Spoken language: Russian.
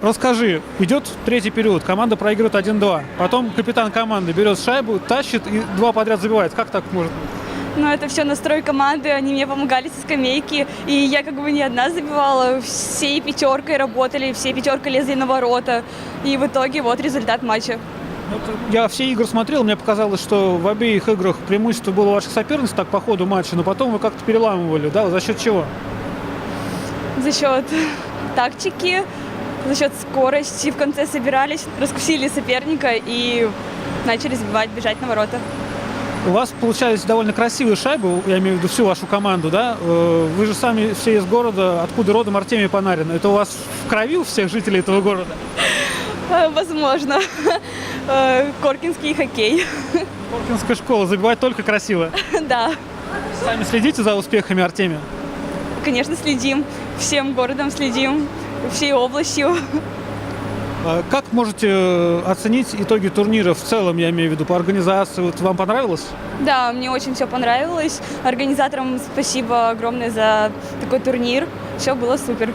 Расскажи, идет третий период, команда проигрывает 1-2. Потом капитан команды берет шайбу, тащит и два подряд забивает. Как так может быть? Но это все настрой команды, они мне помогали со скамейки, и я как бы не одна забивала, всей пятеркой работали, все пятеркой лезли на ворота, и в итоге вот результат матча. Я все игры смотрел, мне показалось, что в обеих играх преимущество было ваших соперниц так по ходу матча, но потом вы как-то переламывали, да? За счет чего? За счет тактики, за счет скорости в конце собирались, раскусили соперника и начали забивать, бежать на ворота. У вас получались довольно красивые шайбы, я имею в виду всю вашу команду, да? Вы же сами все из города, откуда родом Артемий Панарин. Это у вас в крови у всех жителей этого города? Возможно. Коркинский хоккей. Коркинская школа, забивать только красиво. Да, Сами следите за успехами Артемия? конечно, следим. Всем городом следим, всей областью. Как можете оценить итоги турнира в целом, я имею в виду, по организации? Вот вам понравилось? Да, мне очень все понравилось. Организаторам спасибо огромное за такой турнир. Все было супер.